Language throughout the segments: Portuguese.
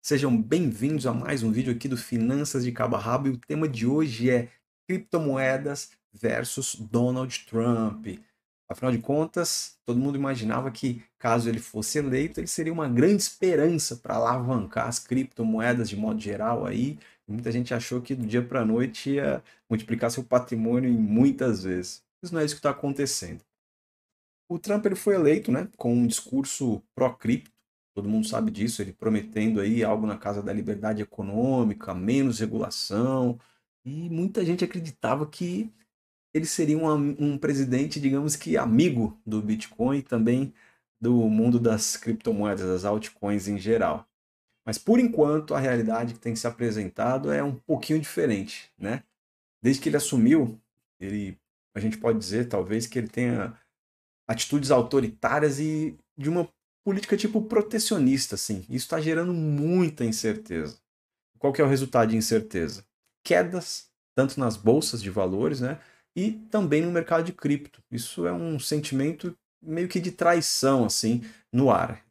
Sejam bem-vindos a mais um vídeo aqui do Finanças de Cabo a Rabo e o tema de hoje é criptomoedas versus Donald Trump. Afinal de contas, todo mundo imaginava que, caso ele fosse eleito, ele seria uma grande esperança para alavancar as criptomoedas de modo geral aí. Muita gente achou que do dia para a noite ia multiplicar seu patrimônio em muitas vezes. Mas não é isso que está acontecendo. O Trump ele foi eleito, né, com um discurso pró-cripto, todo mundo sabe disso, ele prometendo aí algo na casa da liberdade econômica, menos regulação, e muita gente acreditava que ele seria um presidente, digamos que amigo do Bitcoin e também do mundo das criptomoedas, das altcoins em geral. Mas por enquanto a realidade que tem se apresentado é um pouquinho diferente, né? Desde que ele assumiu, a gente pode dizer talvez que ele tenha atitudes autoritárias e de uma política tipo protecionista, assim. Isso está gerando muita incerteza. Qual que é o resultado de incerteza? Quedas, tanto nas bolsas de valores, né? E também no mercado de cripto. Isso é um sentimento meio que de traição, assim, no ar.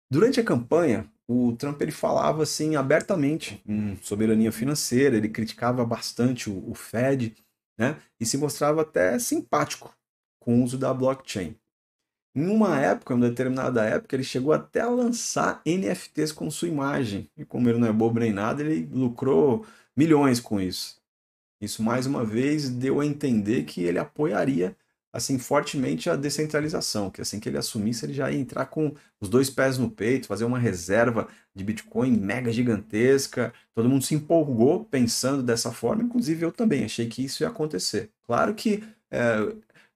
Durante a campanha, o Trump ele falava assim abertamente em soberania financeira, ele criticava bastante o Fed, né? E se mostrava até simpático com o uso da blockchain. Em uma época, em uma determinada época, ele chegou até a lançar NFTs com sua imagem. E como ele não é bobo nem nada, ele lucrou milhões com isso. Isso, mais uma vez, deu a entender que ele apoiaria assim fortemente a descentralização, que assim que ele assumisse, ele já ia entrar com os dois pés no peito, fazer uma reserva de Bitcoin mega gigantesca. Todo mundo se empolgou pensando dessa forma, inclusive eu também achei que isso ia acontecer. Claro que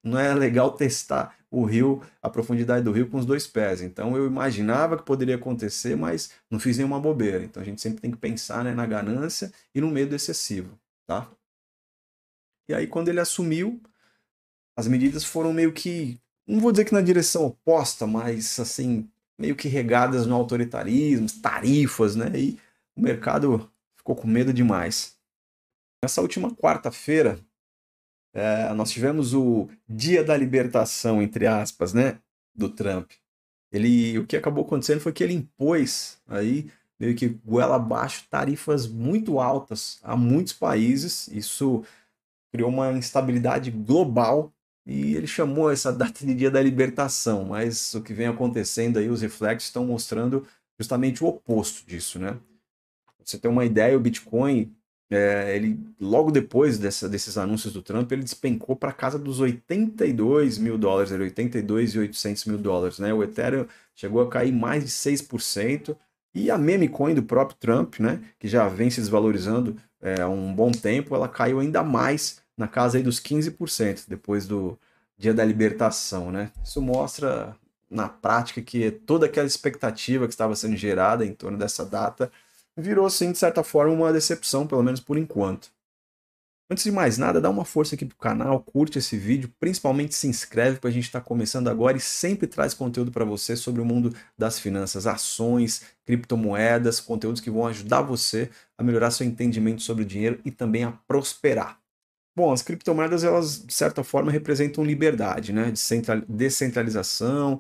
não é legal testar o rio, a profundidade do rio com os dois pés. Então eu imaginava que poderia acontecer, mas não fiz nenhuma bobeira. Então a gente sempre tem que pensar, né, na ganância e no medo excessivo, tá? E aí quando ele assumiu, as medidas foram meio que, não vou dizer que na direção oposta, mas assim, meio que regadas no autoritarismo, tarifas, né? E o mercado ficou com medo demais. Nessa última quarta-feira, nós tivemos o Dia da Libertação, entre aspas, né, do Trump. O que acabou acontecendo foi que ele impôs aí meio que goela abaixo tarifas muito altas a muitos países. Isso criou uma instabilidade global e ele chamou essa data de Dia da Libertação, mas o que vem acontecendo aí, os reflexos estão mostrando justamente o oposto disso, né? Pra você ter uma ideia, o Bitcoin, ele logo depois desses anúncios do Trump, ele despencou para casa dos 82 mil dólares, 82 e 800 mil dólares, né? O Ethereum chegou a cair mais de 6%, e a meme coin do próprio Trump, né, que já vem se desvalorizando há um bom tempo, ela caiu ainda mais na casa aí dos 15% depois do dia da libertação, né? Isso mostra na prática que toda aquela expectativa que estava sendo gerada em torno dessa data virou, assim, de certa forma, uma decepção, pelo menos por enquanto. Antes de mais nada, dá uma força aqui pro canal, curte esse vídeo, principalmente se inscreve, para a gente estar começando agora e sempre traz conteúdo para você sobre o mundo das finanças, ações, criptomoedas, conteúdos que vão ajudar você a melhorar seu entendimento sobre o dinheiro e também a prosperar. Bom, as criptomoedas, elas, de certa forma, representam liberdade, né? Descentralização,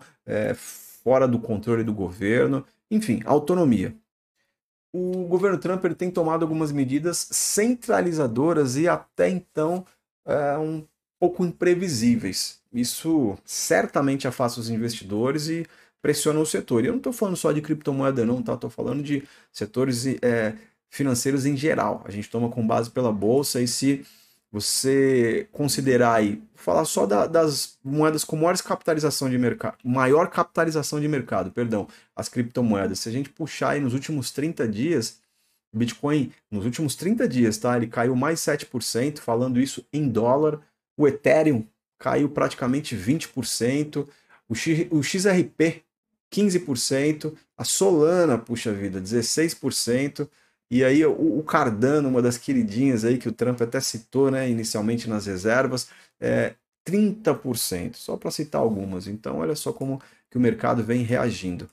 fora do controle do governo, enfim, autonomia. O governo Trump ele tem tomado algumas medidas centralizadoras e até então um pouco imprevisíveis. Isso certamente afasta os investidores e pressiona o setor. E eu não estou falando só de criptomoeda, não, tá? Estou falando de setores financeiros em geral. A gente toma com base pela bolsa e se você considerar aí, falar só das moedas com maior capitalização de mercado, perdão, as criptomoedas. Se a gente puxar aí nos últimos 30 dias, o Bitcoin, nos últimos 30 dias, tá? Ele caiu mais 7%, falando isso em dólar. O Ethereum caiu praticamente 20%, o XRP 15%, a Solana, puxa vida, 16%. E aí o Cardano, uma das queridinhas aí que o Trump até citou, né, inicialmente nas reservas, 30%, só para citar algumas. Então olha só como que o mercado vem reagindo.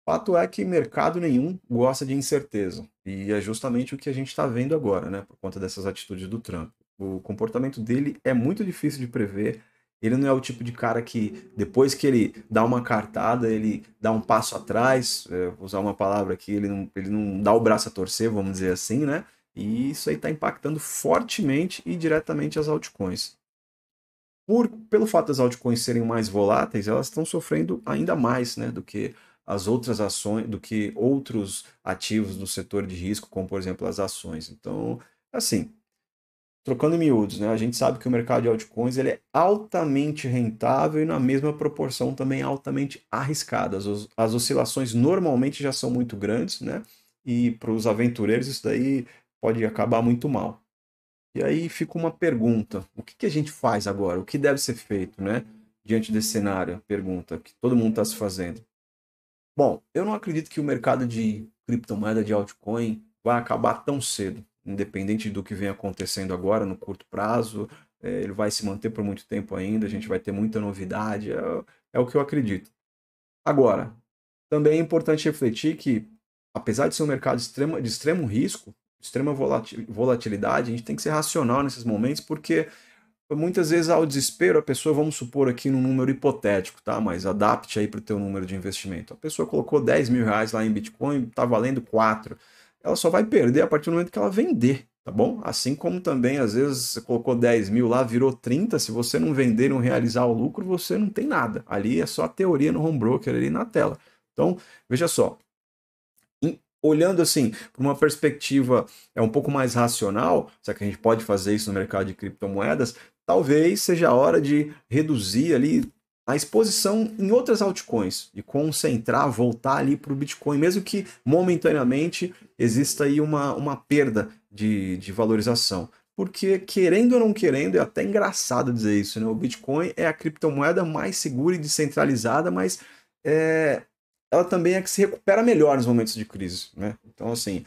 Fato é que mercado nenhum gosta de incerteza. E é justamente o que a gente está vendo agora, né, por conta dessas atitudes do Trump. O comportamento dele é muito difícil de prever. Ele não é o tipo de cara que, depois que ele dá uma cartada, ele dá um passo atrás, vou usar uma palavra aqui, ele não dá o braço a torcer, vamos dizer assim, né? E isso aí está impactando fortemente e diretamente as altcoins. Pelo fato das altcoins serem mais voláteis, elas estão sofrendo ainda mais, né, do que as outras ações, do que outros ativos do setor de risco, como por exemplo as ações. Então, assim, trocando em miúdos, né, a gente sabe que o mercado de altcoins ele é altamente rentável e na mesma proporção também altamente arriscado. As oscilações normalmente já são muito grandes, né, e para os aventureiros isso daí pode acabar muito mal. E aí fica uma pergunta: o que que a gente faz agora? O que deve ser feito, né? Diante desse cenário, pergunta que todo mundo está se fazendo. Bom, eu não acredito que o mercado de criptomoeda de altcoin vai acabar tão cedo, independente do que vem acontecendo agora no curto prazo. Ele vai se manter por muito tempo ainda, a gente vai ter muita novidade, é o que eu acredito. Agora, também é importante refletir que, apesar de ser um mercado de extremo risco, extrema volatilidade, a gente tem que ser racional nesses momentos, porque muitas vezes ao desespero, a pessoa, vamos supor aqui num número hipotético, tá? Mas adapte aí para o teu número de investimento. A pessoa colocou 10 mil reais lá em Bitcoin, está valendo 4. Ela só vai perder a partir do momento que ela vender, tá bom? Assim como também, às vezes, você colocou 10 mil lá, virou 30. Se você não vender e não realizar o lucro, você não tem nada. Ali é só a teoria no home broker ali na tela. Então, veja só, olhando assim, por uma perspectiva um pouco mais racional, será que a gente pode fazer isso no mercado de criptomoedas? Talvez seja a hora de reduzir ali a exposição em outras altcoins, de concentrar, voltar ali para o Bitcoin, mesmo que momentaneamente exista aí uma perda de valorização. Porque, querendo ou não querendo, é até engraçado dizer isso, né? O Bitcoin é a criptomoeda mais segura e descentralizada, mas é, ela também é que se recupera melhor nos momentos de crise, né? Então, assim,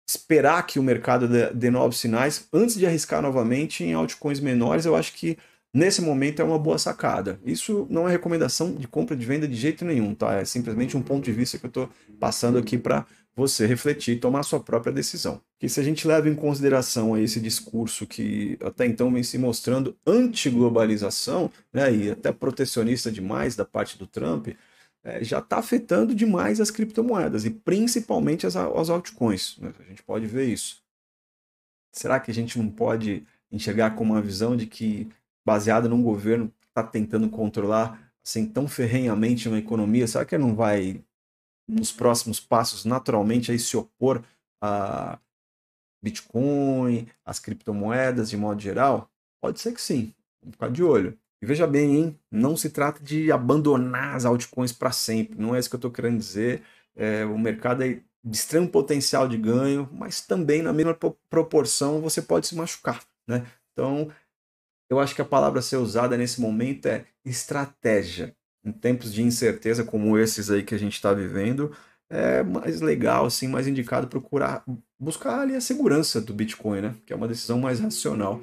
esperar que o mercado dê novos sinais antes de arriscar novamente em altcoins menores, eu acho que nesse momento é uma boa sacada. Isso não é recomendação de compra e de venda de jeito nenhum, tá? É simplesmente um ponto de vista que eu estou passando aqui para você refletir e tomar a sua própria decisão. Que se a gente leva em consideração esse discurso que até então vem se mostrando anti-globalização, né, e até protecionista demais da parte do Trump, já está afetando demais as criptomoedas e principalmente as altcoins, né? A gente pode ver isso. Será que a gente não pode enxergar com uma visão de que, baseada num governo que está tentando controlar assim tão ferrenhamente uma economia, será que ele não vai, nos próximos passos, naturalmente aí se opor a Bitcoin, as criptomoedas de modo geral? Pode ser que sim. Vamos ficar de olho. E veja bem, hein? Não se trata de abandonar as altcoins para sempre. Não é isso que eu estou querendo dizer. O mercado é de extremo potencial de ganho, mas também na mesma proporção você pode se machucar, né? Então, eu acho que a palavra a ser usada nesse momento é estratégia. Em tempos de incerteza como esses aí que a gente está vivendo, é mais legal, assim, mais indicado procurar buscar ali a segurança do Bitcoin, né? Que é uma decisão mais racional.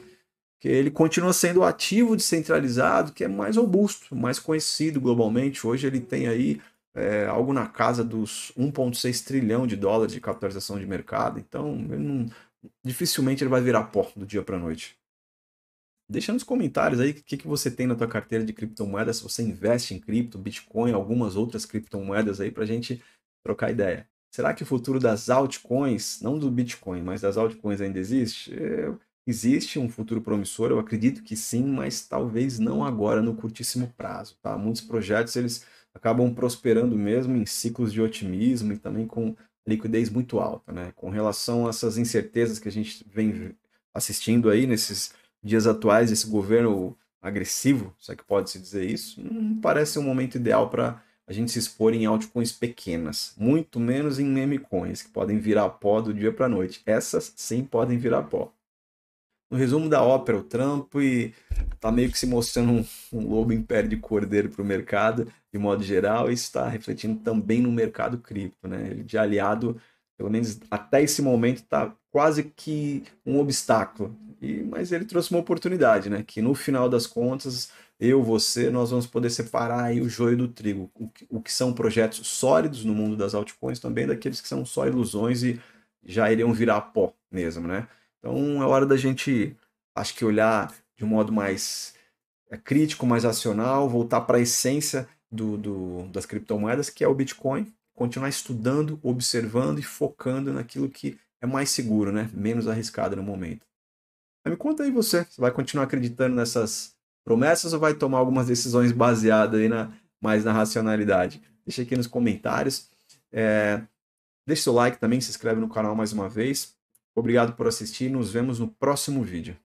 Que ele continua sendo o ativo descentralizado, que é mais robusto, mais conhecido globalmente. Hoje ele tem aí algo na casa dos 1,6 trilhão de dólares de capitalização de mercado. Então, dificilmente ele vai virar pó do dia para a noite. Deixa nos comentários aí o que você tem na tua carteira de criptomoedas, se você investe em cripto, Bitcoin, algumas outras criptomoedas aí para a gente trocar ideia. Será que o futuro das altcoins, não do Bitcoin, mas das altcoins ainda existe? Existe um futuro promissor, eu acredito que sim, mas talvez não agora, no curtíssimo prazo, tá? Muitos projetos eles acabam prosperando mesmo em ciclos de otimismo e também com liquidez muito alta, né? Com relação a essas incertezas que a gente vem assistindo aí nesses dias atuais, esse governo agressivo, se é que pode-se dizer isso, não parece um momento ideal para a gente se expor em altcoins pequenas, muito menos em meme coins, que podem virar pó do dia para a noite. Essas sim podem virar pó. No resumo da ópera, o Trump está meio que se mostrando um lobo em pele de cordeiro para o mercado, de modo geral, e está refletindo também no mercado cripto, né? Ele de aliado, pelo menos até esse momento, está quase que um obstáculo. Mas ele trouxe uma oportunidade, né? Que no final das contas, eu, você, nós vamos poder separar aí o joio do trigo. O que são projetos sólidos no mundo das altcoins, também daqueles que são só ilusões e já iriam virar pó mesmo, né? Então é hora da gente, acho que olhar de um modo mais crítico, mais racional, voltar para a essência das criptomoedas, que é o Bitcoin, continuar estudando, observando e focando naquilo que é mais seguro, né? Menos arriscado no momento. Mas me conta aí você vai continuar acreditando nessas promessas ou vai tomar algumas decisões baseadas aí mais na racionalidade? Deixa aqui nos comentários. Deixe seu like também, se inscreve no canal mais uma vez. Obrigado por assistir, nos vemos no próximo vídeo.